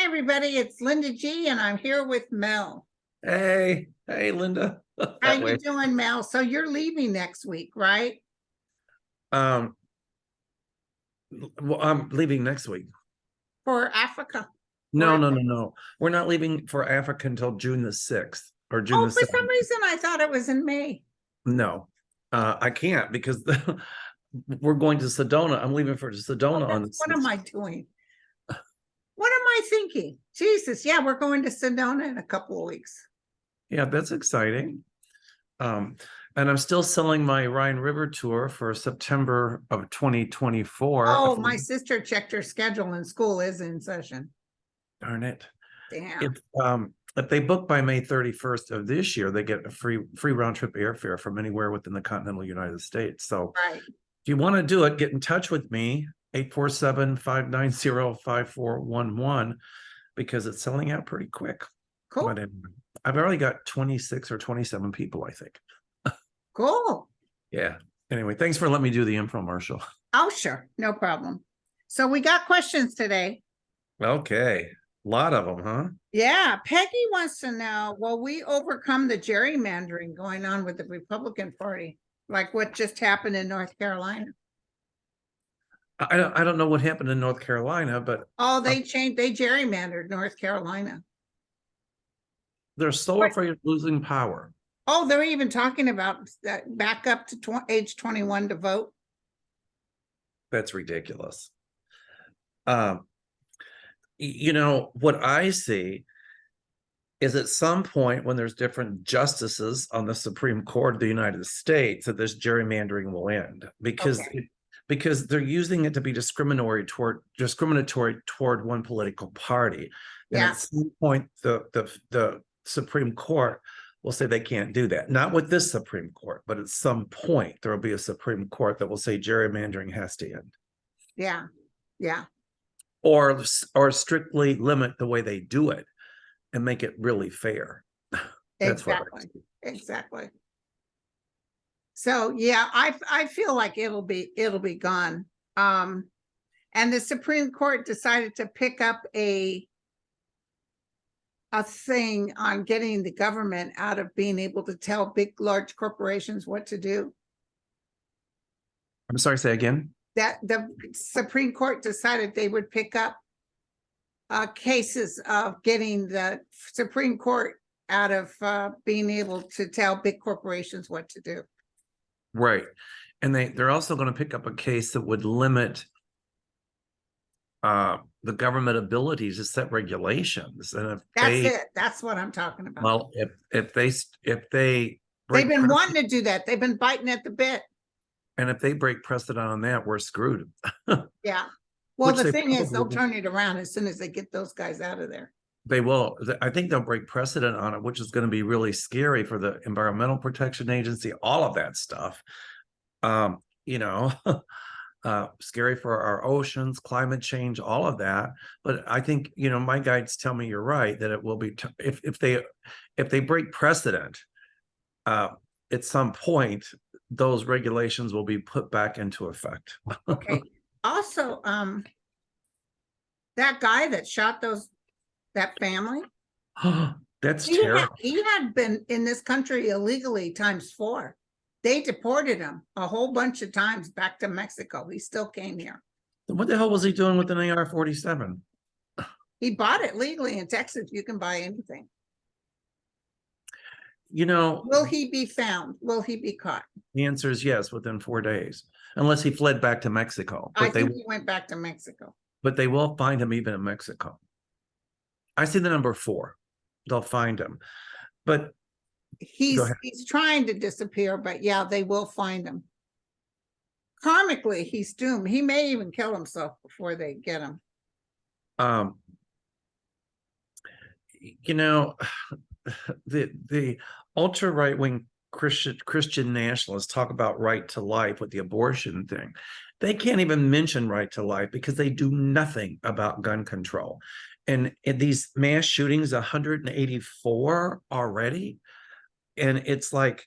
everybody, it's Linda G, and I'm here with Mel. Hey, Linda. How That you way. doing, Mel? So you're leaving next week, right? Um, well, I'm leaving next week. For Africa. No. We're not leaving for Africa until June the 6th or June Oh, the for some 7th. reason I thought it was in May. No, I can't because we're going to Sedona. I'm leaving for Sedona on the What am 6th. I doing? What am I thinking? Jesus, yeah, we're going to Sedona in a couple of weeks. Yeah, that's exciting. And I'm still selling my Rhine River tour for September of 2024. Oh, my sister checked her schedule and school is in session. Darn it. Damn. If they book by May 31st of this year, they get a free round trip airfare from anywhere within the continental United States. So Right. if you want to do it, get in touch with me, 847-590-5411, because it's selling out pretty quick. Cool. But anyway, I've already got 26 or 27 people, I think. Cool. Yeah. Anyway, thanks for letting me do the infomercial. Oh, sure. No problem. So we got questions today. Okay. A lot of them, huh? Yeah, Peggy wants to know, will we overcome the gerrymandering going on with the Republican Party? Like what just happened in North Carolina? I don't know what happened in North Carolina, but Oh, they gerrymandered North Carolina. they're so afraid of losing power. Oh, they're even talking about that back up to age 21 to vote. That's ridiculous. What I see is at some point when there's different justices on the Supreme Court of the United States that this gerrymandering will end because they're using it to be discriminatory toward one political party. And at some point, the Supreme Court will say they can't do that. Not with this Supreme Court, but at some point there will be a Supreme Court that will say gerrymandering has to end. Yeah. Or strictly limit the way they do it and make it really fair. That's exactly. So yeah, I feel like it'll be gone. And the Supreme Court decided to pick up a thing on getting the government out of being able to tell large corporations what to do. I'm sorry, say again. That the Supreme Court decided they would pick up cases of getting the Supreme Court out of being able to tell big corporations what to do. Right. And they're also going to pick up a case that would limit the government ability to set regulations. And that's what I'm talking about. Well, if they they've been wanting to do that. They've been biting at the bit. And if they break precedent on that, we're screwed. Yeah. Well, the thing is, they'll turn it around as soon as they get those guys out of there. They will. I think they'll break precedent on it, which is going to be really scary for the Environmental Protection Agency, all of that stuff. Scary for our oceans, climate change, all of that. But I think, my guides tell me you're right, that it will be, if they break precedent, at some point, those regulations will be put back into effect. Okay. Also, that guy that shot that family. That's terrible. He had been in this country illegally ×4. They deported him a whole bunch of times back to Mexico. He still came here. What the hell was he doing with an AR-47? He bought it legally in Texas. You can buy anything. Will he be found? Will he be caught? The answer is yes, within 4 days, unless he fled back to Mexico. I think he went back to Mexico. But they will find him even in Mexico. I see the number 4. They'll find him. But he's trying to disappear, but yeah, they will find him. Karmically, he's doomed. He may even kill himself before they get him. The ultra right-wing Christian nationalists talk about right to life with the abortion thing. They can't even mention right to life because they do nothing about gun control. And in these mass shootings, 184 already. And it's like,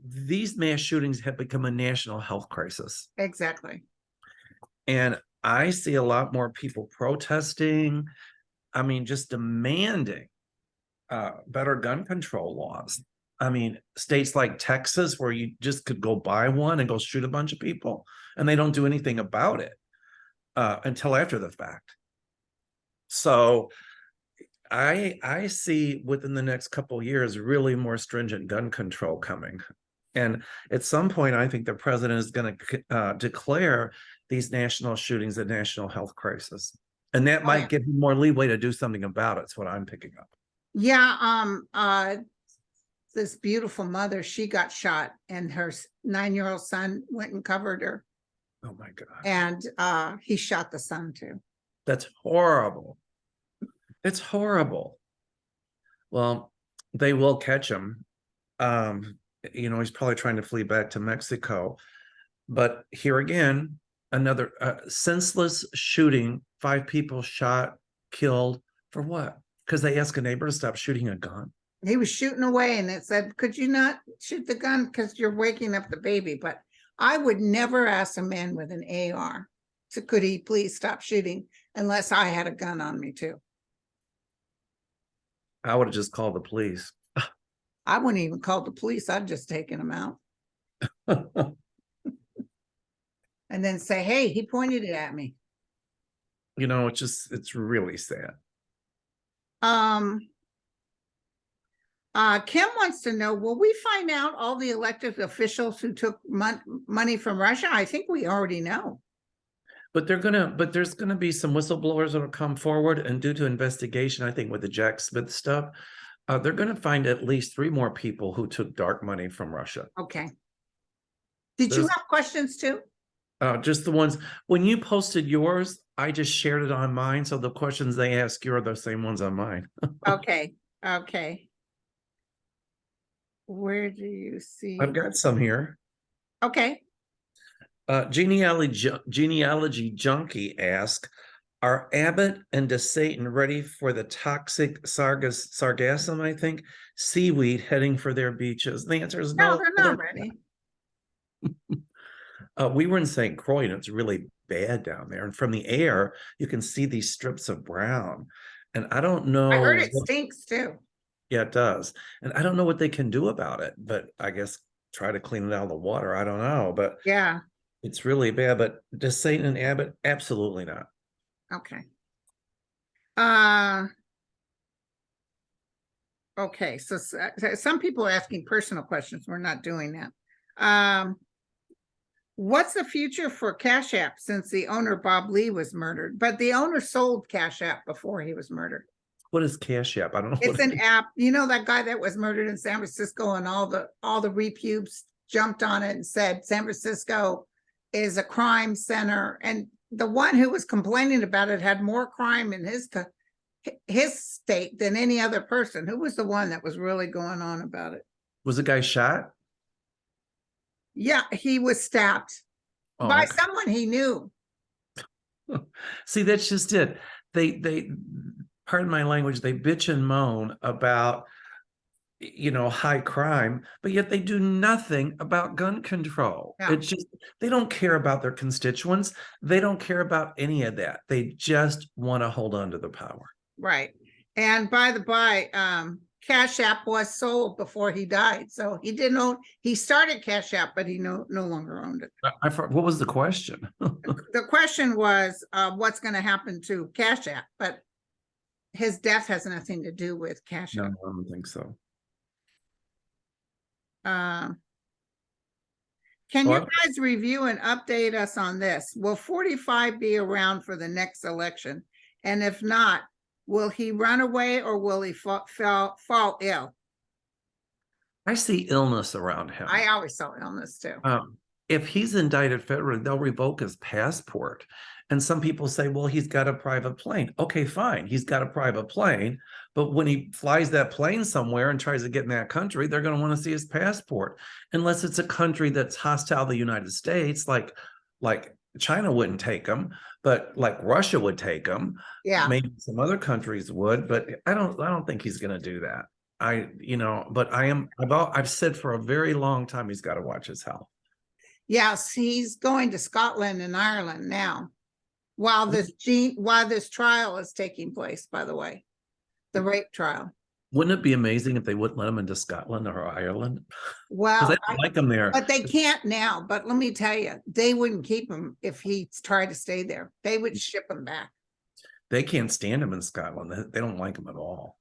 these mass shootings have become a national health crisis. Exactly. And I see a lot more people protesting. I mean, just demanding better gun control laws. I mean, states like Texas, where you just could go buy one and go shoot a bunch of people, and they don't do anything about it until after the fact. So I see within the next couple of years really more stringent gun control coming. And at some point, I think the president is going to declare these national shootings a national health crisis. And that might give him more leeway to do something about it. That's what I'm picking up. Yeah, this beautiful mother, she got shot, and her 9-year-old son went and covered her. Oh my God. And he shot the son too. That's horrible. It's horrible. Well, they will catch him. He's probably trying to flee back to Mexico. But here again, another senseless shooting, 5 people shot, killed for what? Because they asked a neighbor to stop shooting a gun. He was shooting away, and it said, could you not shoot the gun because you're waking up the baby? But I would never ask a man with an AR to, could he please stop shooting, unless I had a gun on me too. I would have just called the police. I wouldn't even call the police. I'd just taken him out. And then say, hey, he pointed it at me. It's really sad. Kim wants to know, will we find out all the elected officials who took money from Russia? I think we already know. But there's gonna be some whistleblowers that'll come forward, and due to investigation, I think with the Jack Smith stuff, they're gonna find at least 3 more people who took dark money from Russia. Okay. Did you have questions too? Just the ones, when you posted yours, I just shared it on mine. So the questions they ask you are the same ones on mine. Okay. Where do you see? I've got some here. Okay. Genealogy Junkie asks, are Abbott and DeSatan ready for the toxic sargassum, I think, seaweed heading for their beaches? The answer is no. No, they're not ready. We were in St. Croix, and it's really bad down there. And from the air, you can see these strips of brown. And I don't know. I heard it stinks too. Yeah, it does. And I don't know what they can do about it, but I guess try to clean it out of the water. I don't know, but yeah, it's really bad. But does Satan and Abbott? Absolutely not. Okay. Okay, so some people are asking personal questions. We're not doing that. What's the future for Cash App since the owner, Bob Lee, was murdered? But the owner sold Cash App before he was murdered. What is Cash App? I don't know. It's an app. You know that guy that was murdered in San Francisco, and all the repubes jumped on it and said San Francisco is a crime center. And the one who was complaining about it had more crime in his state than any other person. Who was the one that was really going on about it? Was the guy shot? Yeah, he was stabbed by someone he knew. See, that's just it. They pardon my language, they bitch and moan about high crime, but yet they do nothing about gun control. Yeah. It's just, they don't care about their constituents. They don't care about any of that. They just want to hold on to the power. Right. And by the by, Cash App was sold before he died. So he started Cash App, but he no longer owned it. What was the question? The question was, what's going to happen to Cash App? But his death has nothing to do with Cash App. No, I don't think so. Can you guys review and update us on this? Will 45 be around for the next election? And if not, will he run away or will he fall ill? I see illness around him. I always saw illness too. If he's indicted federally, they'll revoke his passport. And some people say, well, he's got a private plane. Okay, fine. He's got a private plane. But when he flies that plane somewhere and tries to get in that country, they're going to want to see his passport. Unless it's a country that's hostile to the United States, like China wouldn't take him, but like Russia would take him. Yeah. Maybe some other countries would, but I don't think he's going to do that. I've said for a very long time, he's got to watch his health. Yes, he's going to Scotland and Ireland now. while this trial is taking place, by the way, the rape trial. Wouldn't it be amazing if they wouldn't let him into Scotland or Ireland? Because Well, they don't like him there. but they can't now. But let me tell you, they wouldn't keep him if he tried to stay there. They would ship him back. They can't stand him in Scotland. They don't like him at all.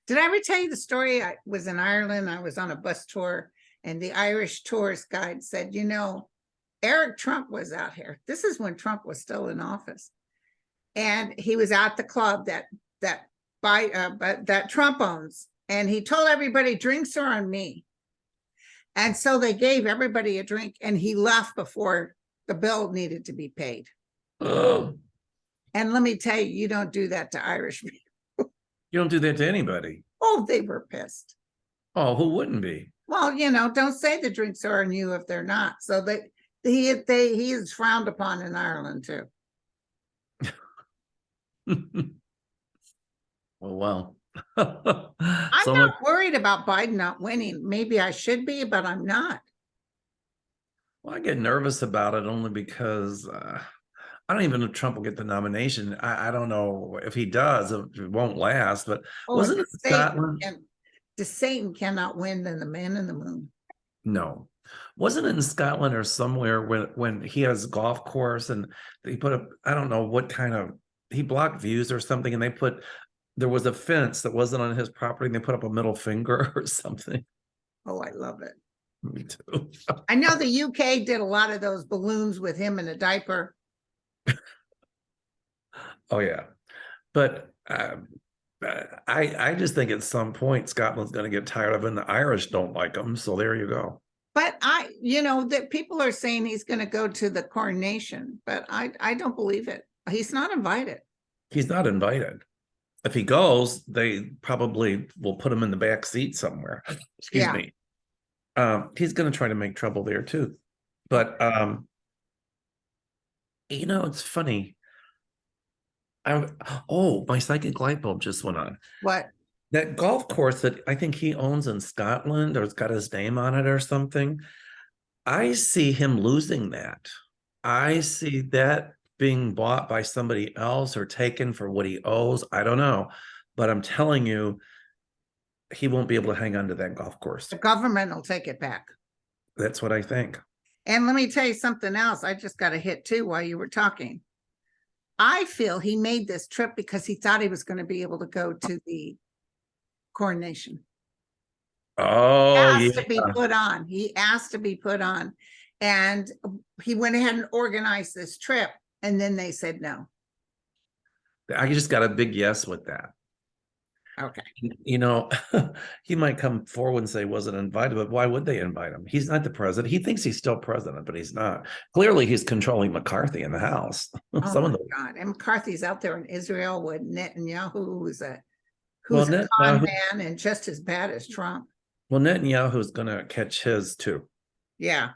Did I ever tell you the story? I was in Ireland. I was on a bus tour, and the Irish tourist guide said, you know, Eric Trump was out here. This is when Trump was still in office. And he was at the club that Trump owns. And he told everybody, drinks are on me. And so they gave everybody a drink, and he left before the bill needed to be paid. Oh, And let me tell you, you don't do that to Irish people. you don't do that to anybody. Oh, they were pissed. Oh, who wouldn't be? Well, you know, don't say the drinks are on you if they're not. So he is frowned upon in Ireland too. Well. I'm So not worried about Biden not winning. Maybe I should be, but I'm not. well, I get nervous about it only because I don't even know if Trump will get the nomination. I don't know if he does, it won't last. But wasn't it Scotland? Satan cannot win than the man in the moon. No. Wasn't it in Scotland or somewhere when he has a golf course and they put up, I don't know what kind of, he blocked views or something, and there was a fence that wasn't on his property, and they put up a middle finger or something. Oh, I love it. Me too. I know the UK did a lot of those balloons with him in a diaper. Oh yeah. But I just think at some point Scotland's going to get tired of it, and the Irish don't like him. So there you go. But that people are saying he's going to go to the coronation, but I don't believe it. He's not invited. He's not invited. If he goes, they probably will put him in the back seat somewhere. Excuse me. He's going to try to make trouble there too. But it's funny. My psychic light bulb just went on. What? That golf course that I think he owns in Scotland, or it's got his name on it or something. I see him losing that. I see that being bought by somebody else or taken for what he owes. I don't know. But I'm telling you, he won't be able to hang on to that golf course. The government will take it back. That's what I think. And let me tell you something else. I just got a hit too while you were talking. I feel he made this trip because he thought he was going to be able to go to the coronation. Oh, He asked to be put on. He asked to be put on. And he went ahead and organized this trip. And then they said no. I just got a big yes with that. Okay. He might come forward and say wasn't invited, but why would they invite him? He's not the president. He thinks he's still president, but he's not. Clearly, he's controlling McCarthy in the House. Oh my God. And McCarthy's out there in Israel with Netanyahu, who's a con man and just as bad as Trump. Well, Netanyahu's going to catch his too. Yeah.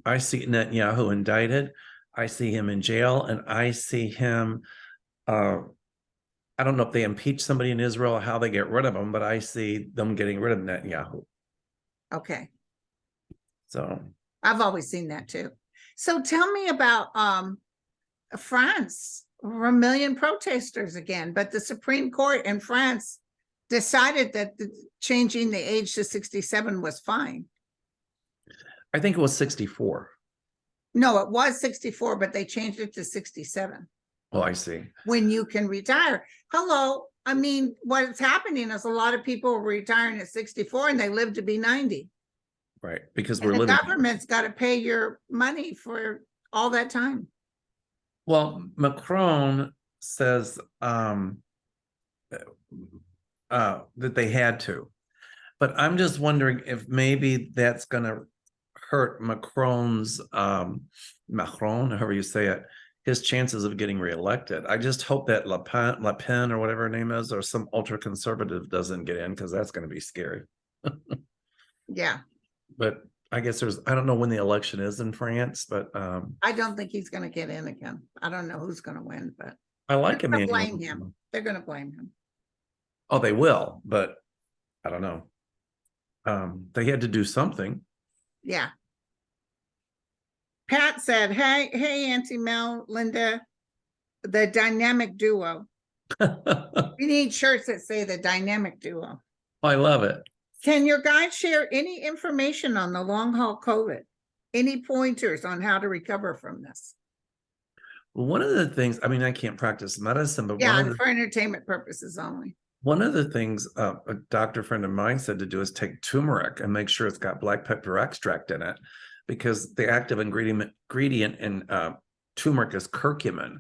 I see Netanyahu indicted. I see him in jail, and I see him. I don't know if they impeach somebody in Israel or how they get rid of him, but I see them getting rid of Netanyahu. Okay. So I've always seen that too. So tell me about France. Over 1 million protesters again, but the Supreme Court in France decided that changing the age to 67 was fine. I think it was 64. No, it was 64, but they changed it to 67. Oh, I see. When you can retire. Hello. I mean, what's happening is a lot of people are retiring at 64 and they live to be 90. Right. Because the government's got to pay your money for all that time. Well, Macron says that they had to. But I'm just wondering if maybe that's going to hurt Macron's, Macron, however you say it, his chances of getting reelected. I just hope that Le Pen or whatever her name is, or some ultra conservative doesn't get in, because that's going to be scary. Yeah. But I guess I don't know when the election is in France, but I don't think he's going to get in again. I don't know who's going to win, but I like him. Blame him. They're going to blame him. Oh, they will, but I don't know. They had to do something. Yeah. Pat said, hey, Auntie Mel, Linda, The dynamic duo. We need shirts that say the dynamic duo. I love it. Can your guide share any information on the long haul COVID? Any pointers on how to recover from this? One of the things, I mean, I can't practice medicine, but Yeah, and for entertainment purposes only. one of the things a doctor friend of mine said to do is take turmeric and make sure it's got black pepper extract in it, because the active ingredient in turmeric is curcumin.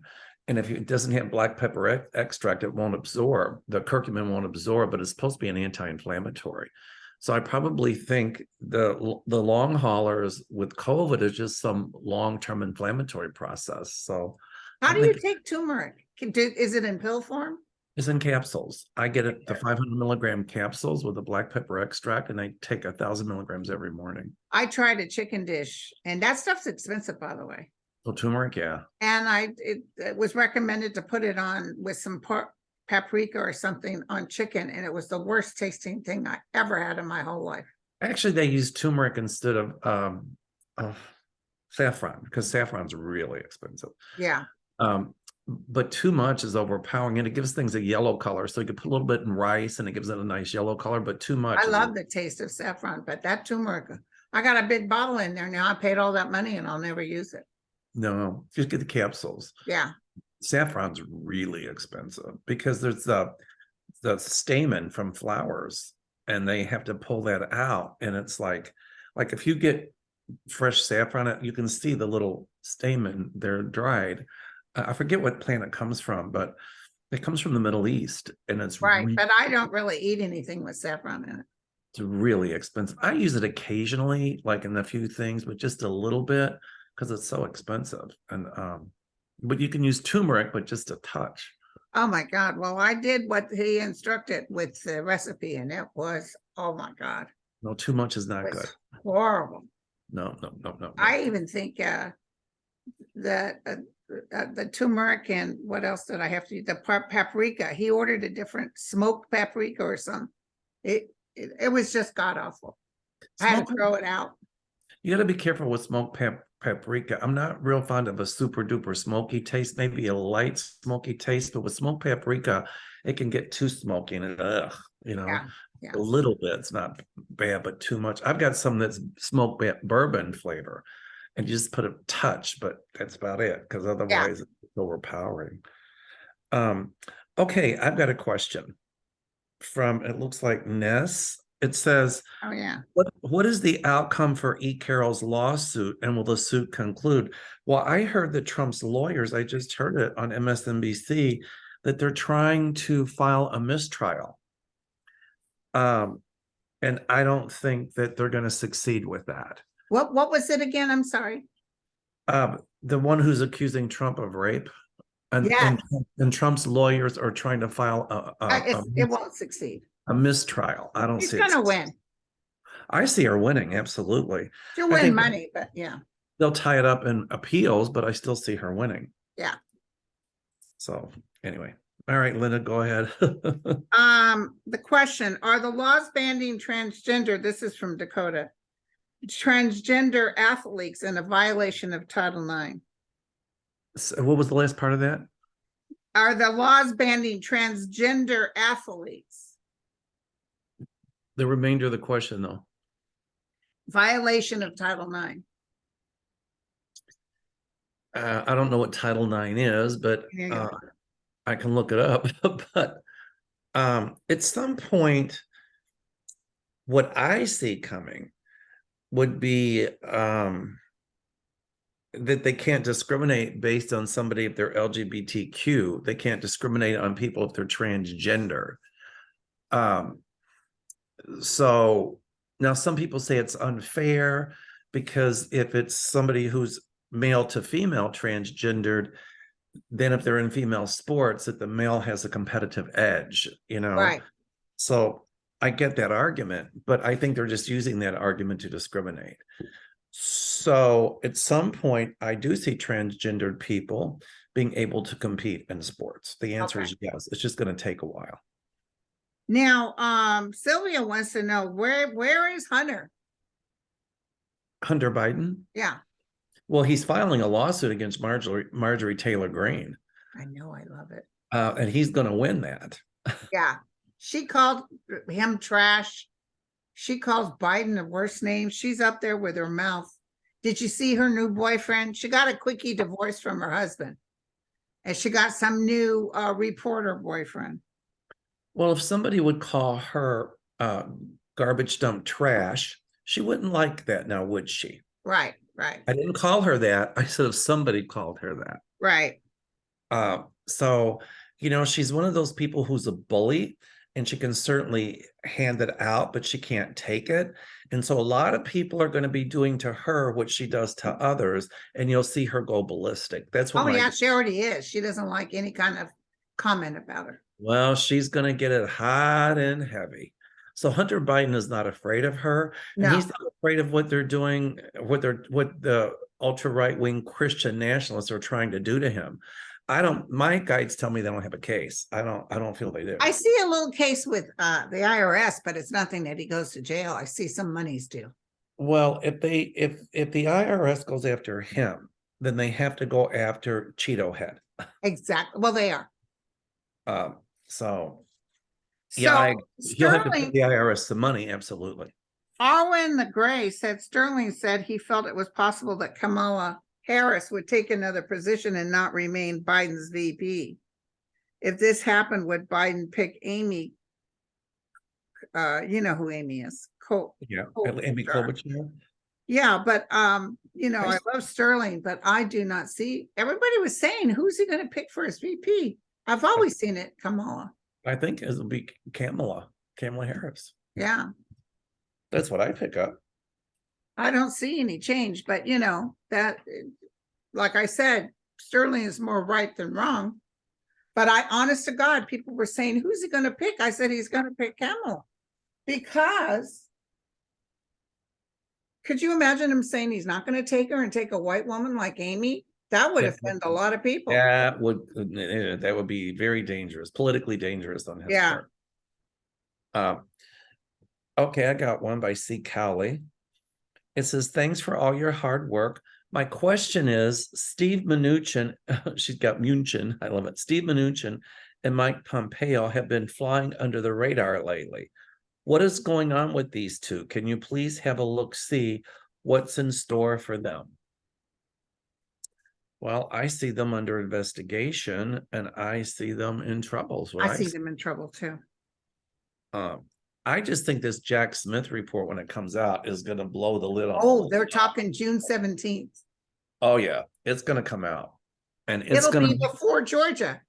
And if it doesn't have black pepper extract, it won't absorb. The curcumin won't absorb, but it's supposed to be an anti-inflammatory. So I probably think the long haulers with COVID is just some long-term inflammatory process. So how do you take turmeric? Is it in pill form? It's in capsules. I get it, the 500 milligram capsules with the black pepper extract, and I take 1,000 milligrams every morning. I tried a chicken dish, and that stuff's expensive, by the way. So turmeric, yeah. And it was recommended to put it on with some paprika or something on chicken, and it was the worst tasting thing I ever had in my whole life. Actually, they use turmeric instead of saffron, because saffron's really expensive. Yeah. But too much is overpowering, and it gives things a yellow color. So you could put a little bit in rice and it gives it a nice yellow color, but too much. I love the taste of saffron, but that turmeric, I got a big bottle in there now. I paid all that money and I'll never use it. No, just get the capsules. Yeah. Saffron's really expensive because there's the stamen from flowers, and they have to pull that out. And it's like if you get fresh saffron, you can see the little stamen, they're dried. I forget what plant it comes from, but it comes from the Middle East, and it's right. But I don't really eat anything with saffron in it. It's really expensive. I use it occasionally, like in a few things, but just a little bit because it's so expensive. And but you can use turmeric, but just a touch. Oh my God. Well, I did what he instructed with the recipe, and it was, oh my God. No, too much is not good. Horrible. No. I even think that the turmeric, and what else did I have to use? The paprika. He ordered a different smoked paprika or something. It was just god awful. I had to throw it out. You got to be careful with smoked paprika. I'm not real fond of a super duper smoky taste, maybe a light smoky taste, but with smoked paprika, it can get too smoky and Yeah. A little bit's not bad, but too much. I've got some that's smoked bourbon flavor, and you just put a touch, but that's about it, because otherwise it's overpowering. Okay, I've got a question from, it looks like Ness. It says, oh yeah, what is the outcome for E. Carroll's lawsuit, and will the suit conclude? Well, I heard that Trump's lawyers, I just heard it on MSNBC, that they're trying to file a mistrial. And I don't think that they're going to succeed with that. What was it again? I'm sorry. The one who's accusing Trump of rape, and Trump's lawyers are trying to file it won't succeed. A mistrial. I don't see. He's gonna win. I see her winning, absolutely. She'll win money, but yeah. They'll tie it up in appeals, but I still see her winning. Yeah. So anyway. All right, Linda, go ahead. The question, are the laws banning transgender, this is from Dakota, transgender athletes in a violation of Title IX? So what was the last part of that? Are the laws banning transgender athletes? The remainder of the question, though. Violation of Title IX. I don't know what Title IX is, but I can look it up. But at some point, what I see coming would be that they can't discriminate based on somebody if they're LGBTQ. They can't discriminate on people if they're transgender. So now some people say it's unfair because if it's somebody who's male to female transgendered, then if they're in female sports, that the male has a competitive edge, Right. So I get that argument, but I think they're just using that argument to discriminate. So at some point, I do see transgendered people being able to compete in sports. The answer is yes. It's just going to take a while. Now, Sylvia wants to know where is Hunter? Hunter Biden? Yeah. Well, he's filing a lawsuit against Marjorie Taylor Greene. I know, I love it. And he's going to win that. Yeah. She called him trash. She calls Biden the worst name. She's up there with her mouth. Did you see her new boyfriend? She got a quickie divorce from her husband. And she got some new reporter boyfriend. Well, if somebody would call her garbage dump trash, she wouldn't like that now, would she? Right, right. I didn't call her that. I said if somebody called her that. Right. So, she's one of those people who's a bully, and she can certainly hand it out, but she can't take it. And so a lot of people are going to be doing to her what she does to others, and you'll see her go ballistic. That's what yeah, she already is. She doesn't like any kind of comment about her. Well, she's going to get it hot and heavy. So Hunter Biden is not afraid of her, and he's not afraid of what they're doing, what the ultra right-wing Christian nationalists are trying to do to him. My guides tell me they don't have a case. I don't feel they do. I see a little case with the IRS, but it's nothing that he goes to jail. I see some monies due. Well, if the IRS goes after him, then they have to go after Cheeto Head. Exactly. Well, they are. So yeah, you'll have to pay the IRS some money, absolutely. Arwen the Gray said Sterling said he felt it was possible that Kamala Harris would take another position and not remain Biden's VP. If this happened, would Biden pick Amy? You know who Amy is. Amy Klobuchar. Yeah, but I love Sterling, but I do not see. Everybody was saying, who's he going to pick for his VP? I've always seen it, Kamala. I think it'll be Kamala Harris. Yeah. That's what I pick up. I don't see any change, but that, like I said, Sterling is more right than wrong. But honest to God, people were saying, who's he going to pick? I said, he's going to pick Kamala. Because could you imagine him saying he's not going to take her and take a white woman like Amy? That would offend a lot of people. That would be very dangerous, politically dangerous on his part. Okay, I got one by C. Cowley. It says, thanks for all your hard work. My question is, Steve Mnuchin, she's got Mnuchin, I love it. Steve Mnuchin and Mike Pompeo have been flying under the radar lately. What is going on with these two? Can you please have a look-see what's in store for them? Well, I see them under investigation, and I see them in trouble. I see them in trouble too. I just think this Jack Smith report, when it comes out, is going to blow the lid off. Oh, they're talking June 17th. Oh yeah, it's going to come out, and it'll be before Georgia.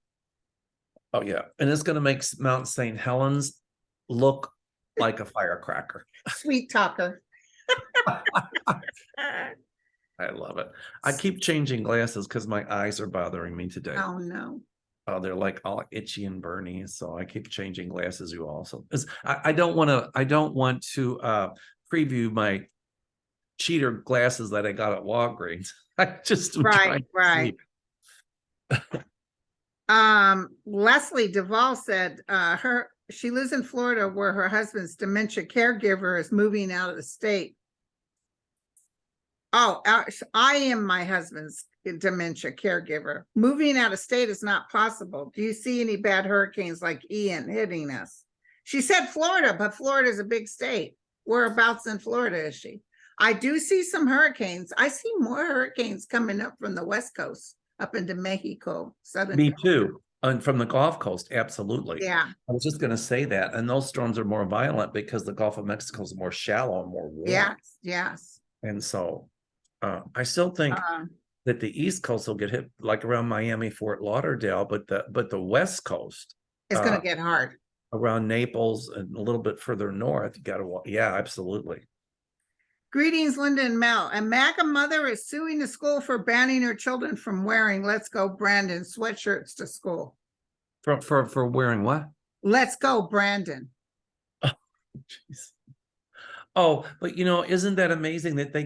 Oh yeah, and it's going to make Mount St. Helens look like a firecracker. Sweet talker. I love it. I keep changing glasses because my eyes are bothering me today. Oh no. Oh, they're like all itchy and burny, so I keep changing glasses. You also, I don't want to preview my cheater glasses that I got at Walgreens. I just right. Leslie Duvall said she lives in Florida where her husband's dementia caregiver is moving out of the state. Oh, I am my husband's dementia caregiver. Moving out of state is not possible. Do you see any bad hurricanes like Ian hitting us? She said Florida, but Florida is a big state. Whereabouts in Florida is she? I do see some hurricanes. I see more hurricanes coming up from the West Coast, up into Mexico, southern. Me too. And from the Gulf Coast, absolutely. Yeah. I was just going to say that. And those storms are more violent because the Gulf of Mexico is more shallow and more warm. Yes. And so I still think that the East Coast will get hit, like around Miami, Fort Lauderdale, but the West Coast is going to get hard. Around Naples and a little bit further north. You got to, yeah, absolutely. Greetings, Linda and Mel. A MAGA mother is suing the school for banning her children from wearing "Let's Go Brandon" sweatshirts to school. For wearing what? "Let's Go Brandon." Oh, geez. Oh, but isn't that amazing that they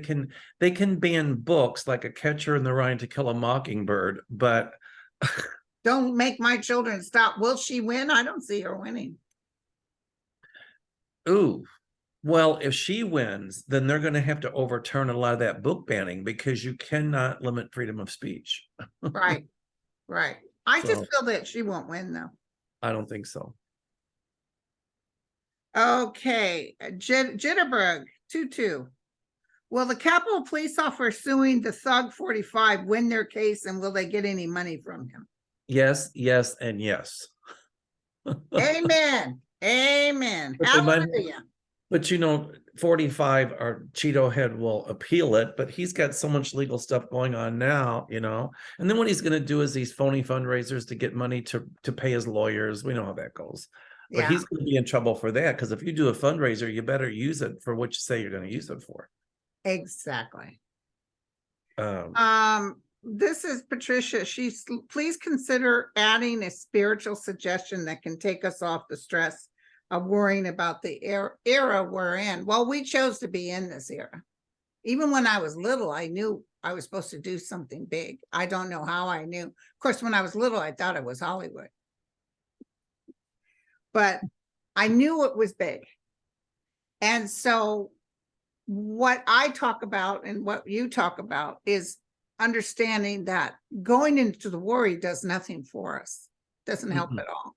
can ban books like A Catcher in the Rye and To Kill a Mockingbird, but don't make my children stop. Will she win? I don't see her winning. Ooh. Well, if she wins, then they're going to have to overturn a lot of that book banning because you cannot limit freedom of speech. Right. I So just feel that she won't win though. I don't think so. Okay, Jitterbug, 2-2. Will the Capitol Police officer suing the Thug 45 win their case, and will they get any money from him? Yes, yes, and yes. Amen. Amen. But they might- Hallelujah. But 45 or Cheeto Head will appeal it, but he's got so much legal stuff going on now, And then what he's going to do is these phony fundraisers to get money to pay his lawyers. We know how that goes. But Yeah, he's going to be in trouble for that, because if you do a fundraiser, you better use it for what you say you're going to use it for. exactly. Um, This is Patricia. Please consider adding a spiritual suggestion that can take us off the stress of worrying about the era we're in. Well, we chose to be in this era. Even when I was little, I knew I was supposed to do something big. I don't know how I knew. Of course, when I was little, I thought it was Hollywood. But I knew it was big. And so what I talk about and what you talk about is understanding that going into the worry does nothing for us, doesn't help at all.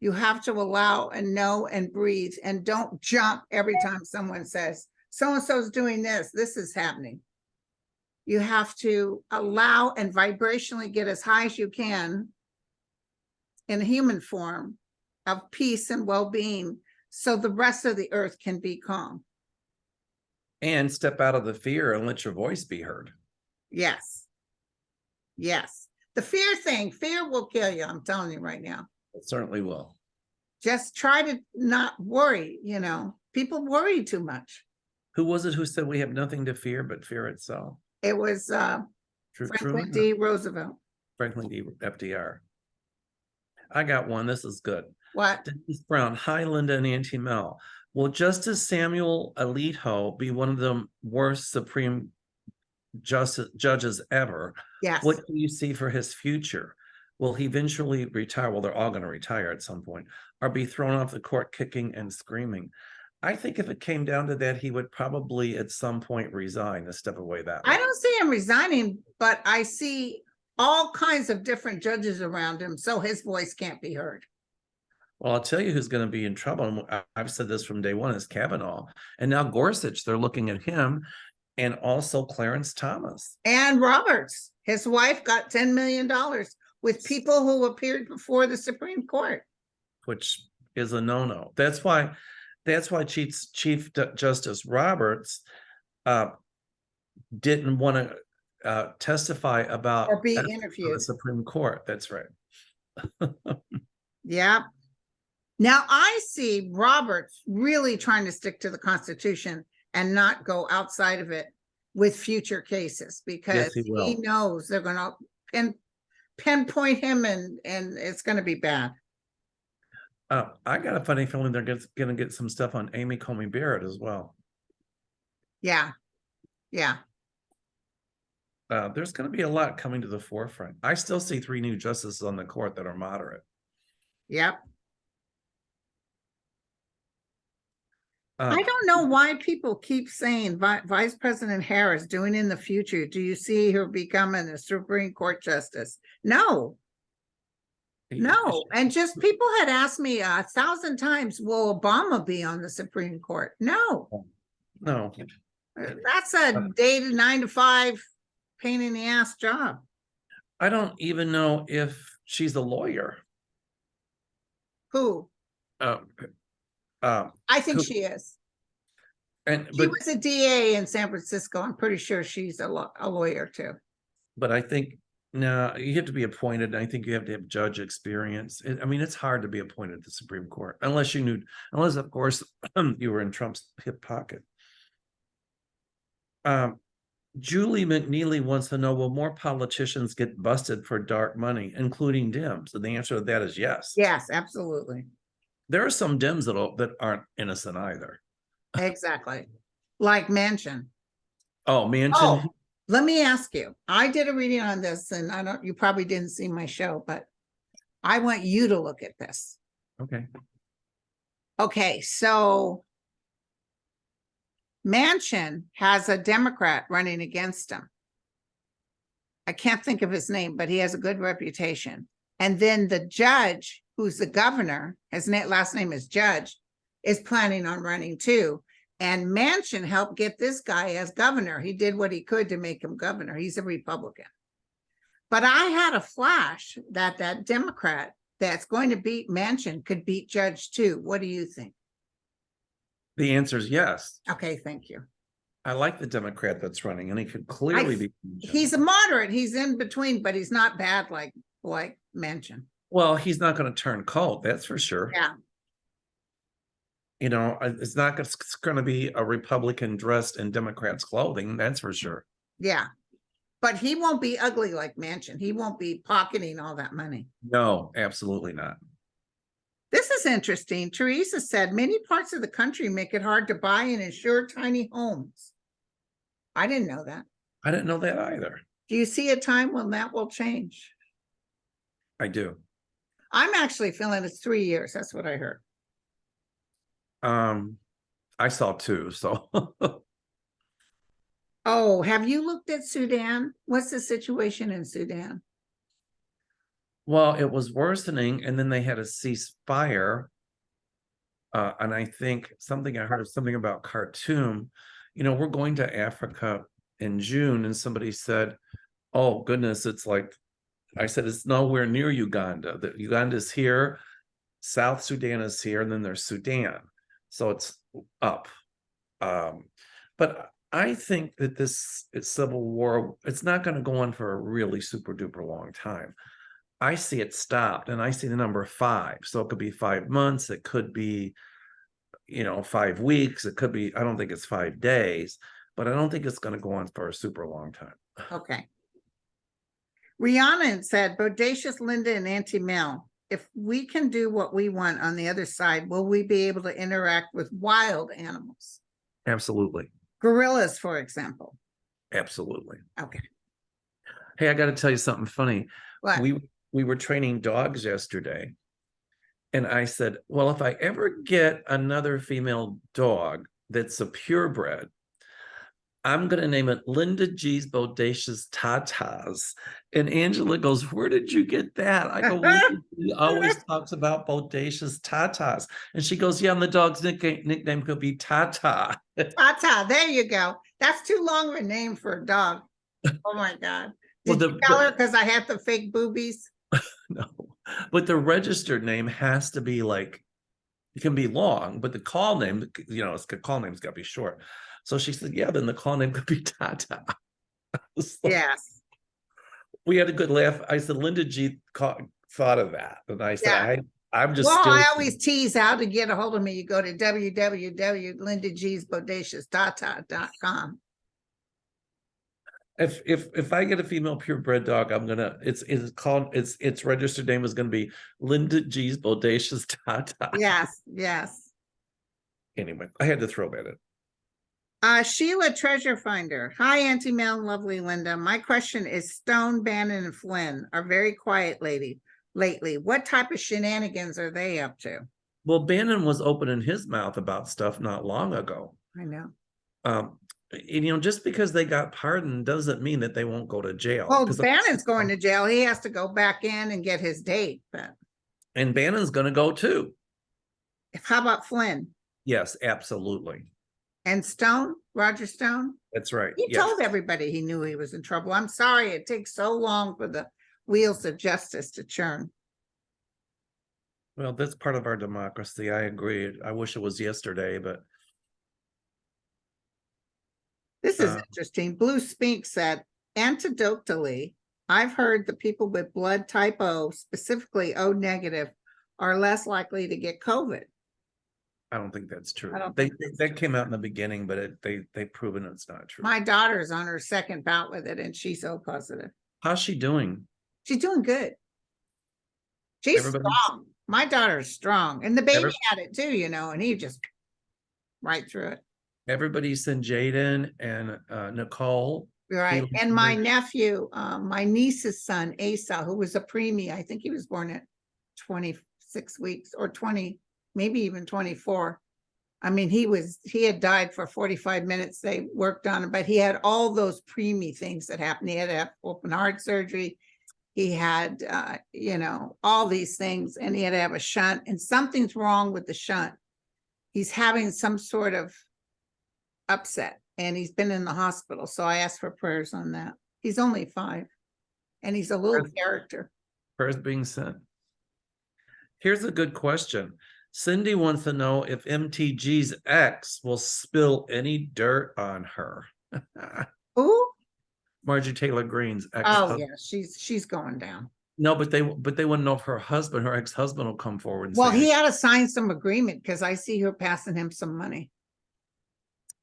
You have to allow and know and breathe, and don't jump every time someone says, so-and-so is doing this, this is happening. You have to allow and vibrationally get as high as you can in a human form of peace and well-being, so the rest of the earth can be calm. and step out of the fear and let your voice be heard. Yes. Yes. The fear will kill you. I'm telling you right now. It certainly will. Just try to not worry. People worry too much. Who was it who said we have nothing to fear but fear itself? It was Franklin D. Roosevelt. Franklin D. FDR. I got one. This is good. What? Dennis Brown. Hi, Linda and Auntie Mel. Will Justice Samuel Alito be one of the worst Supreme judges ever? Yes. What do you see for his future? Will he eventually retire? Well, they're all going to retire at some point, or be thrown off the court kicking and screaming. I think if it came down to that, he would probably at some point resign and step away that way. I don't see him resigning, but I see all kinds of different judges around him, so his voice can't be heard. Well, I'll tell you who's going to be in trouble. And I've said this from day one, is Kavanaugh. And now Gorsuch, they're looking at him, and also Clarence Thomas. And Roberts, his wife got $10 million with people who appeared before the Supreme Court. Which is a no-no. That's why Chief Justice Roberts didn't want to testify about Or be the interviewed. Supreme Court. That's right. Yeah. Now I see Roberts really trying to stick to the Constitution and not go outside of it with future cases, because Yes, he knows they're going to pinpoint him, and it's going to be bad. I got a funny feeling they're going to get some stuff on Amy Coney Barrett as well. Yeah. Yeah. There's going to be a lot coming to the forefront. I still see 3 new justices on the court that are moderate. Yep. I don't know why people keep saying Vice President Harris doing in the future. Do you see her becoming a Supreme Court justice? No. No. And just people had asked me 1,000 times, will Obama be on the Supreme Court? No. No. That's a day to 9 to 5 pain in the ass job. I don't even know if she's a lawyer. Who? I think she is. She was a DA in San Francisco. I'm pretty sure she's a lawyer too. But I think no, you have to be appointed. I think you have to have judge experience. I mean, it's hard to be appointed to the Supreme Court unless of course you were in Trump's hip pocket. Julie McNeely wants to know, will more politicians get busted for dark money, including Dems? And the answer to that is yes. Yes, absolutely. There are some Dems that aren't innocent either. Exactly. Like Manchin. Oh, Manchin. Oh, let me ask you. I did a reading on this, and you probably didn't see my show, but I want you to look at this. Okay. Okay, so Manchin has a Democrat running against him. I can't think of his name, but he has a good reputation. And then the judge, who's the governor, his last name is Judge, is planning on running too. And Manchin helped get this guy as governor. He did what he could to make him governor. He's a Republican. But I had a flash that that Democrat that's going to beat Manchin could beat Judge too. What do you think? The answer is yes. Okay, thank you. I like the Democrat that's running, and he could clearly be. He's a moderate. He's in between, but he's not bad like Manchin. Well, he's not going to turn cold, that's for sure. Yeah. You know, it's not going to be a Republican dressed in Democrats' clothing, that's for sure. Yeah. But he won't be ugly like Manchin. He won't be pocketing all that money. No, absolutely not. This is interesting. Teresa said many parts of the country make it hard to buy and insure tiny homes. I didn't know that. I didn't know that either. Do you see a time when that will change? I do. I'm actually feeling it's 3 years. That's what I heard. I saw 2, so. Oh, have you looked at Sudan? What's the situation in Sudan? Well, it was worsening, and then they had a ceasefire. And I think I heard something about Khartoum. You know, we're going to Africa in June, and somebody said, oh, goodness, it's like, I said, it's nowhere near Uganda. Uganda's here, South Sudan is here, and then there's Sudan. So it's up. But I think that this civil war, it's not going to go on for a really super duper long time. I see it stopped, and I see the number 5. So it could be 5 months. It could be, 5 weeks. It could be, I don't think it's 5 days, but I don't think it's going to go on for a super long time. Okay. Rihanna said, bodacious Linda and Auntie Mel, if we can do what we want on the other side, will we be able to interact with wild animals? Absolutely. Gorillas, for example. Absolutely. Okay. Hey, I got to tell you something funny. What? We were training dogs yesterday, and I said, well, if I ever get another female dog that's a purebred, I'm going to name it Linda G's Bodacious Tatas. And Angela goes, where did you get that? I go, well, he always talks about Bodacious Tatas. And she goes, yeah, and the dog's nickname could be Tata. Tata, there you go. That's too long of a name for a dog. Oh my God. Did Well, you tell her because I have the fake boobies? No, but the registered name has to be like, it can be long, but the call name, the call name's got to be short. So she said, yeah, then the call name could be Tata. Yes. We had a good laugh. I said, Linda G thought of that. And I said, I'm just I always tease how to get a hold of me. You go to www.lindag'sbodacioustatata.com. If I get a female purebred dog, I'm gonna its registered name is gonna be Linda G's Bodacious Tata. Yes, yes. Anyway, I had to throw that in. Sheila Treasure Finder. Hi, Auntie Mel and lovely Linda. My question is Stone, Bannon, and Flynn are very quiet lately. What type of shenanigans are they up to? Well, Bannon was opening his mouth about stuff not long ago. I know. Just because they got pardoned doesn't mean that they won't go to jail. Well, Bannon's going to jail. He has to go back in and get his date. And Bannon's going to go too. How about Flynn? Yes, absolutely. And Stone, Roger Stone? That's right. He told everybody he knew he was in trouble. I'm sorry it takes so long for the wheels of justice to churn. Well, that's part of our democracy. I agree. I wish it was yesterday, but. This is interesting. Blue Spink said, anecdotally, I've heard the people with blood type O, specifically O negative, are less likely to get COVID. I don't think that's true. That came out in the beginning, but they've proven it's not true. My daughter's on her second bout with it, and she's so positive. How's she doing? She's doing good. She's strong. My daughter's strong, and the baby had it too, and he just right through it. Everybody send Jaden and Nicole. Right, and my nephew, my niece's son, Asa, who was a preemie. I think he was born at 26 weeks or 20. Maybe even 24. I mean, he had died for 45 minutes. They worked on him, but he had all those preemie things that happened. He had to have open heart surgery. He had, all these things, and he had to have a shunt, and something's wrong with the shunt. He's having some sort of upset, and he's been in the hospital. So I asked for prayers on that. He's only 5, and he's a little character. Prayers being sent. Here's a good question. Cindy wants to know if MTG's ex will spill any dirt on her. Who? Marjorie Taylor Greene's ex. Oh yeah, she's going down. No, but they wouldn't know if her ex-husband will come forward and Well, say he it. had to sign some agreement because I see her passing him some money.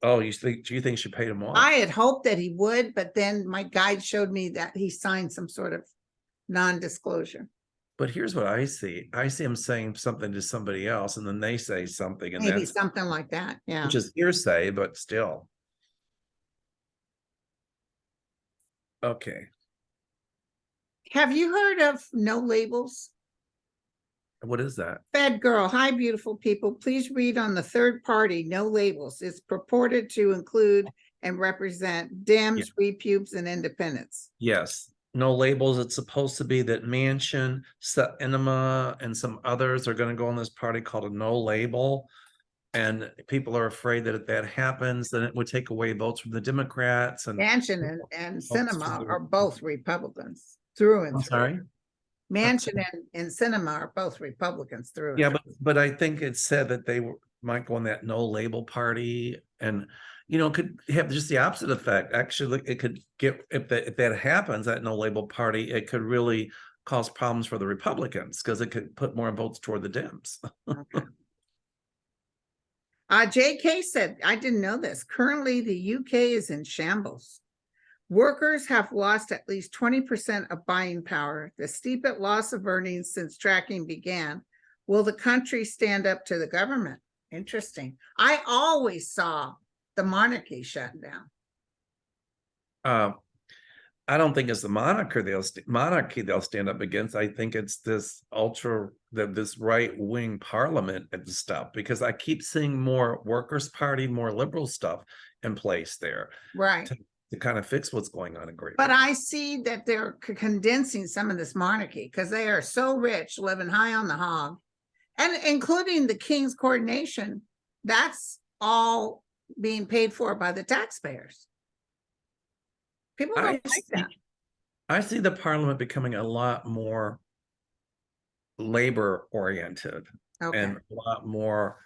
Oh, do you think she paid him off? I had hoped that he would, but then my guide showed me that he signed some sort of non-disclosure. But here's what I see. I see him saying something to somebody else, and then they say something, and Maybe that's something like that. Yeah. which is hearsay, but still. Okay. Have you heard of No Labels? What is that? Fed girl. Hi, beautiful people. Please read on the third party, No Labels. It's purported to include and represent Dems, repubes, and independents. Yes. No labels. It's supposed to be that Manchin, Enema, and some others are going to go on this party called a no label. And people are afraid that if that happens, then it would take away votes from the Democrats. And Manchin and Cinema are both Republicans through and I'm through. sorry? Manchin and Cinema are both Republicans through. Yeah, but I think it said that they might go on that no label party, and it could have just the opposite effect. Actually, it could get if that happens, that no label party, it could really cause problems for the Republicans because it could put more votes toward the Dems. Okay. JK said, I didn't know this. Currently, the UK is in shambles. Workers have lost at least 20% of buying power, the steepest loss of earnings since tracking began. Will the country stand up to the government? Interesting. I always saw the monarchy shut down. I don't think it's the monarchy they'll stand up against. I think it's this this right-wing parliament and stuff, because I keep seeing more Workers' Party, more liberal stuff in place there. Right. To kind of fix what's going on in Great But Britain. I see that they're condensing some of this monarchy because they are so rich, living high on the hog, and including the king's coronation. That's all being paid for by the taxpayers. People don't like that. I see the parliament becoming a lot more labor oriented and a lot more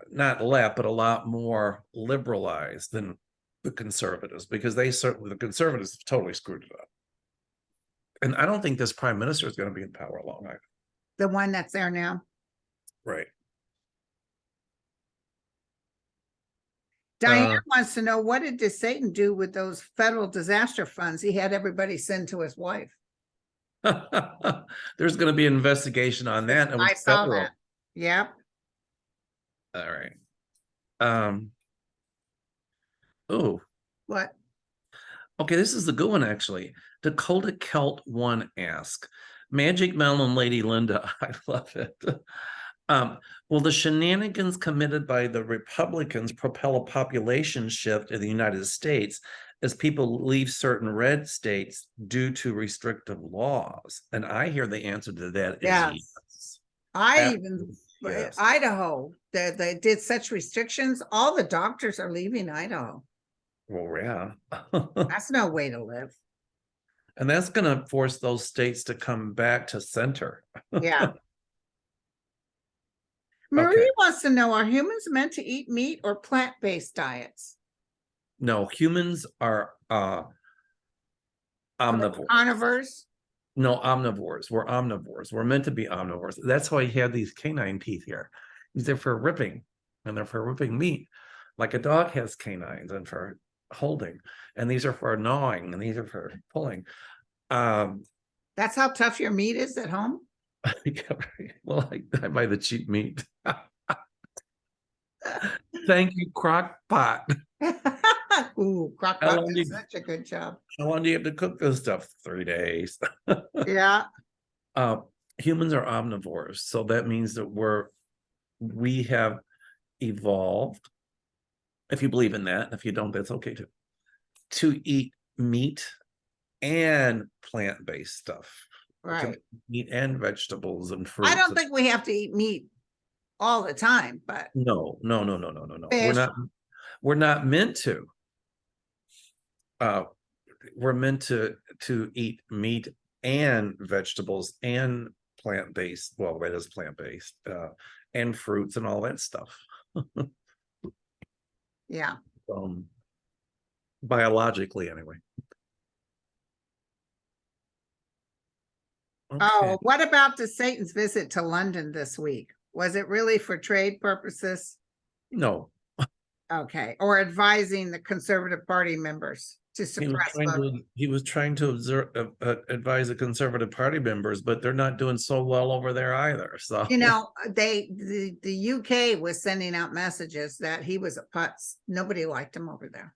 not left, but a lot more liberalized than the conservatives, because the conservatives have totally screwed it up. And I don't think this prime minister is going to be in power long either. The one that's there now. Right. Diane wants to know, what did DeSatan do with those federal disaster funds he had everybody send to his wife? There's going to be an investigation on that. I saw that. Yep. All right. Oh. What? Okay, this is the good one, actually. Dakota Celt 1 asks, Magic Mel and Lady Linda, I love it. Will the shenanigans committed by the Republicans propel a population shift in the United States as people leave certain red states due to restrictive laws? And I hear the answer to that is yes. Idaho, they did such restrictions. All the doctors are leaving Idaho. Well, yeah. That's no way to live. And that's going to force those states to come back to center. Yeah. Marie wants to know, are humans meant to eat meat or plant-based diets? No, humans are omnivores. Carnivores? No, omnivores. We're omnivores. We're meant to be omnivores. That's why you have these canine teeth here. These are for ripping, and they're for ripping meat. Like a dog has canines and for holding, and these are for gnawing, and these are for pulling. That's how tough your meat is at home? Well, I buy the cheap meat. Thank you, Crock-Pot. Ooh, Crock-Pot does such a good job. How long do you have to cook this stuff? 3 days. Yeah. Humans are omnivores, so that means that we have evolved, if you believe in that. If you don't, that's okay too, to eat meat and plant-based stuff. We can Right. Meat and vegetables and I fruits. don't think we have to eat meat all the time, but No, no, no, no, no, no, no. fish, We're not meant to. We're meant to eat meat and vegetables and plant-based. Well, that is plant-based, and fruits and all that stuff. yeah. Um, biologically, anyway. Okay. Oh, what about the Satan's visit to London this week? Was it really for trade purposes? No, Okay, or advising the Conservative Party members to suppress voting? he was trying to advise the Conservative Party members, but they're not doing so well over there either. So You know, the UK was sending out messages that he was a putz. Nobody liked him over there.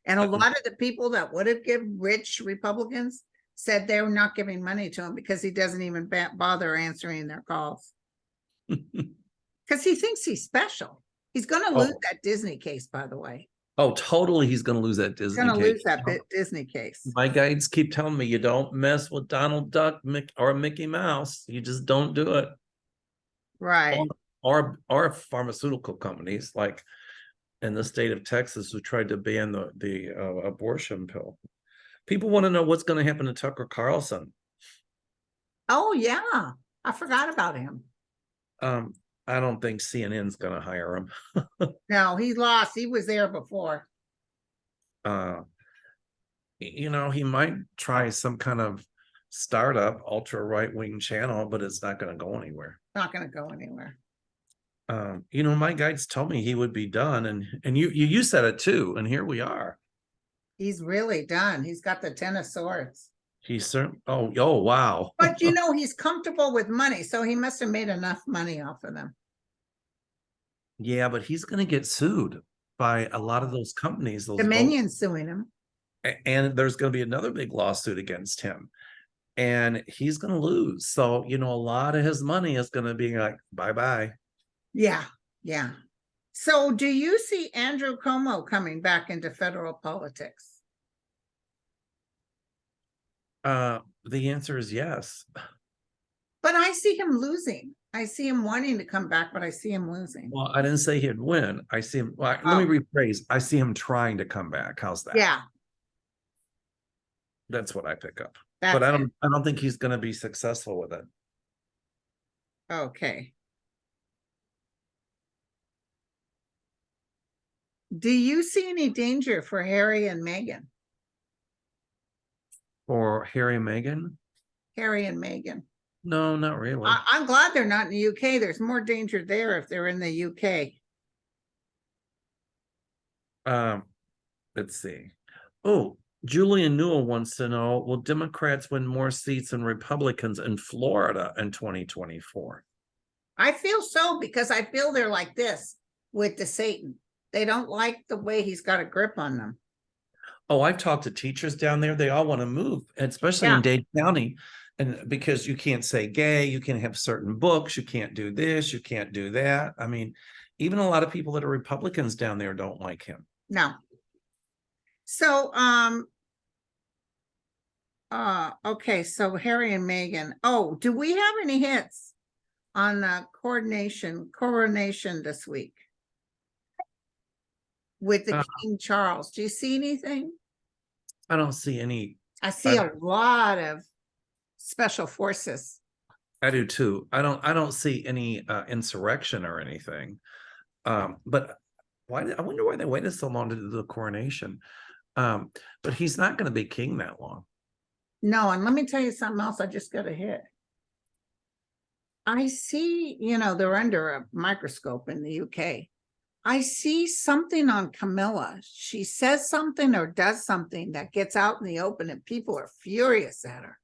And a lot of the people that would have given rich Republicans said they were not giving money to him because he doesn't even bother answering their calls. Because he thinks he's special. He's going to lose that Disney case, by the way. Oh, totally. He's going to lose that He's Disney going to case. lose that Disney case. My guides keep telling me you don't mess with Donald Duck or Mickey Mouse. You just don't do it. Right. Or pharmaceutical companies like in the state of Texas who tried to ban the abortion pill. People want to know what's going to happen to Tucker Carlson. Oh, yeah. I forgot about him. I don't think CNN's going to hire him. No, he lost. He was there before. You know, he might try some kind of startup ultra right-wing channel, but it's not going to go anywhere. Not going to go anywhere. You know, my guides told me he would be done, and you said it too, and here we are. He's really done. He's got the 10 of swords. He's certain. Oh, wow. But you know, he's comfortable with money, so he must have made enough money off of them. Yeah, but he's going to get sued by a lot of those companies. Those Dominion's suing him. And there's going to be another big lawsuit against him, and he's going to lose. So, you know, a lot of his money is going to be like, bye-bye. Yeah, yeah. So do you see Andrew Cuomo coming back into federal politics? The answer is yes. But I see him losing. I see him wanting to come back, but I see him losing. Well, I didn't say he'd win. I see him. Well, let me rephrase. I see him trying to come back. How's that? Yeah. That's what I pick up. That's but I don't think he's going to be successful with it. Okay. Do you see any danger for Harry and Meghan? For Harry and Meghan? Harry and Meghan. No, not really. I'm glad they're not in the UK. There's more danger there if they're in the UK. Let's see. Oh, Julian Newell wants to know, will Democrats win more seats than Republicans in Florida in 2024? I feel so, because I feel they're like this with the Satan. They don't like the way he's got a grip on them. Oh, I've talked to teachers down there. They all want to move, especially in Dade County. And because you can't say gay, you can't have certain books, you can't do this, you can't do that. I mean, even a lot of people that are Republicans down there don't like him. No. So, okay, so Harry and Meghan. Oh, do we have any hits on the coronation this week with the King Charles? Do you see anything? I don't see any. I see a lot of special forces. I do too. I don't see any insurrection or anything. But I wonder why they waited so long to do the coronation. But he's not going to be king that long. No, and let me tell you something else. I just got a hit. I see, you know, they're under a microscope in the UK. I see something on Camilla. She says something or does something that gets out in the open and people are furious at her.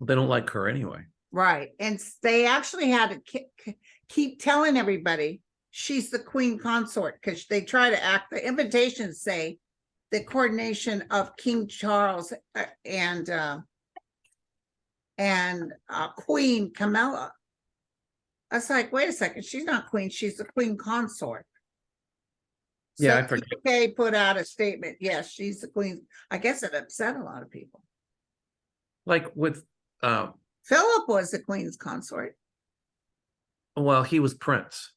They don't like her anyway. Right. And they actually had to keep telling everybody she's the queen consort, because they try to act, the invitations say the coordination of King Charles and Queen Camilla. I was like, wait a second, she's not queen, she's the queen consort. Yeah, So I forget. UK put out a statement. Yes, she's the queen. I guess it upset a lot of people. Like with, Philip was the queen's consort. well, he was Prince,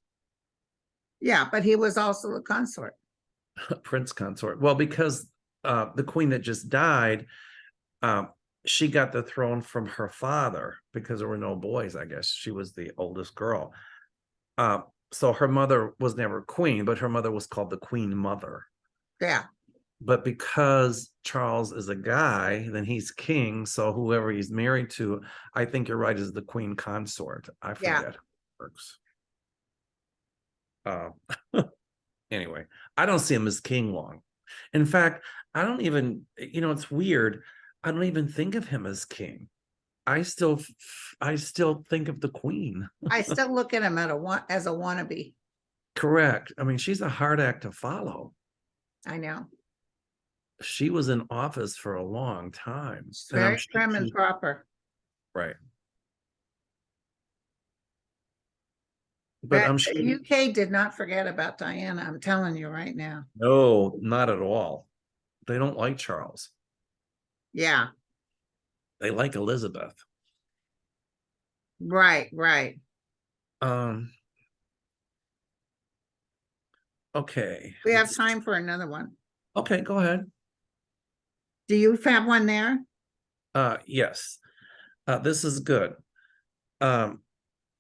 Yeah, but he was also a consort. Prince consort. Well, because the queen that just died, um, she got the throne from her father because there were no boys. I guess she was the oldest girl. So her mother was never queen, but her mother was called the Queen Mother. Yeah, But because Charles is a guy, then he's king. So whoever he's married to, I think you're right, is the queen consort. I yeah. forget how it works. Anyway, I don't see him as king long. In fact, I don't even, it's weird. I don't even think of him as king. I still think of the queen. I still look at him as a wannabe. Correct. I mean, she's a hard act to follow. I know. She was in office for a long time. It's And I'm very sure prim and proper. right. But That I'm sure the UK did not forget about Diana. I'm telling you right now. no, not at all. They don't like Charles. Yeah, They like Elizabeth. right. Um, okay. We have time for another one. Okay, go ahead. Do you have one there? Yes. This is good. I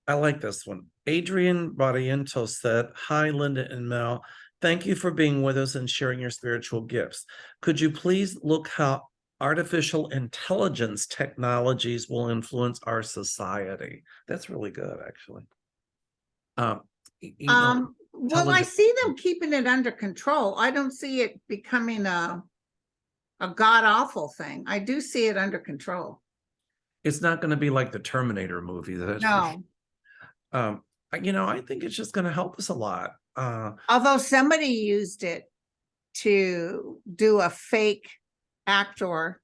like this one. Adrian Barrientos said, "Hi, Linda and Mel. Thank you for being with us and sharing your spiritual gifts. Could you please look how artificial intelligence technologies will influence our society?" That's really good, actually. Well, I see them keeping it under control. I don't see it becoming a god awful thing. I do see it under control. It's not going to be like the Terminator movie. That's for sure. No. I think it's just going to help us a lot. Although somebody used it to do a fake actor.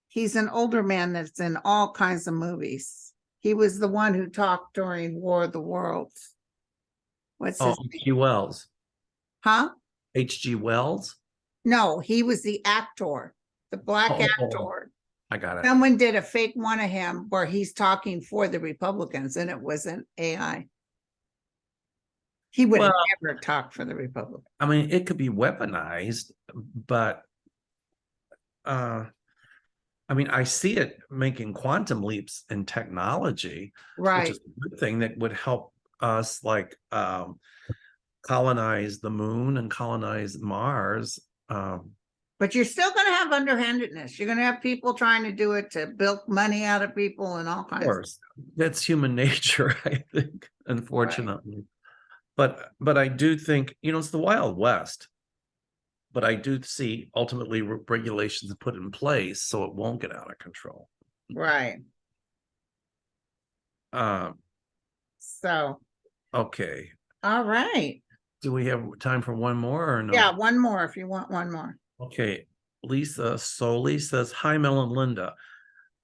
He's an older man that's in all kinds of movies. He was the one who talked during War of the Worlds. What's his name? H.G. Wells. Huh? H.G. Wells? No, he was the actor, the black actor. I got it. Someone did a fake one of him where he's talking for the Republicans, and it was an AI. He would never talk for the Republicans. I mean, it could be weaponized, but I mean, I see it making quantum leaps in technology, which is a good thing that would help us like colonize the moon and colonize Mars. But you're still going to have underhandedness. You're going to have people trying to do it to bilk money out of people and all kinds of stuff. That's human nature, I think, unfortunately. But I do think, it's the Wild West. But I do see ultimately regulations put in place so it won't get out of control. Right. So. Okay. All right. Do we have time for one more or no? Yeah, one more if you want one more. Okay. Lisa Soley says, "Hi, Mel and Linda.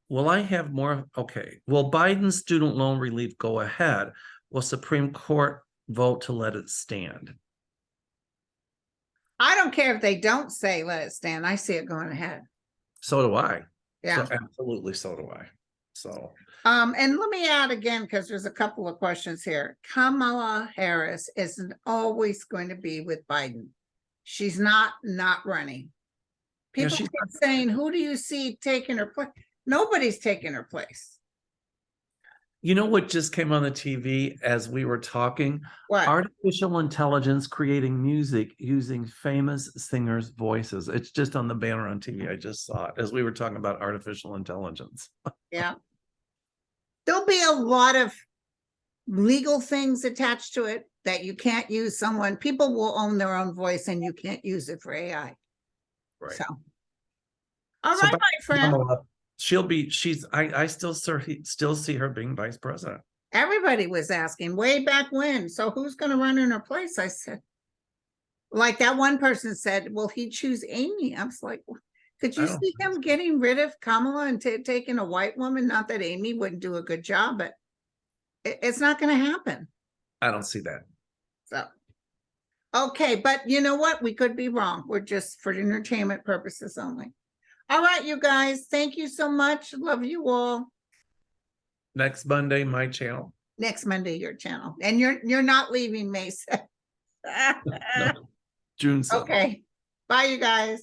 Will I have more?" Okay. Will Biden's student loan relief go ahead? Will Supreme Court vote to let it stand? I don't care if they don't say let it stand. I see it going ahead. So do I. Yeah. So absolutely, so do I. So and let me add again, because there's a couple of questions here. Kamala Harris isn't always going to be with Biden. She's not running. People keep saying, who do you see taking her place? Nobody's taking her place. You know what just came on the TV as we were talking? What? Artificial intelligence creating music using famous singers' voices. It's just on the banner on TV. I just saw it as we were talking about artificial intelligence. Yeah. There'll be a lot of legal things attached to it that you can't use someone. People will own their own voice and you can't use it for AI. Right. So. All right, my friend. I still see her being vice president. Everybody was asking way back when. So who's going to run in her place? I said, like that one person said, will he choose Amy? I was like, could you see him getting rid of Kamala and taking a white woman? Not that Amy wouldn't do a good job, but it's not going to happen. I don't see that. So, Okay, but you know what? We could be wrong. We're just for entertainment purposes only. All right, you guys, thank you so much. Love you all. Next Monday, my channel. Next Monday, your channel. And you're not leaving, Mason. No, June 7th. Okay. Bye, you guys.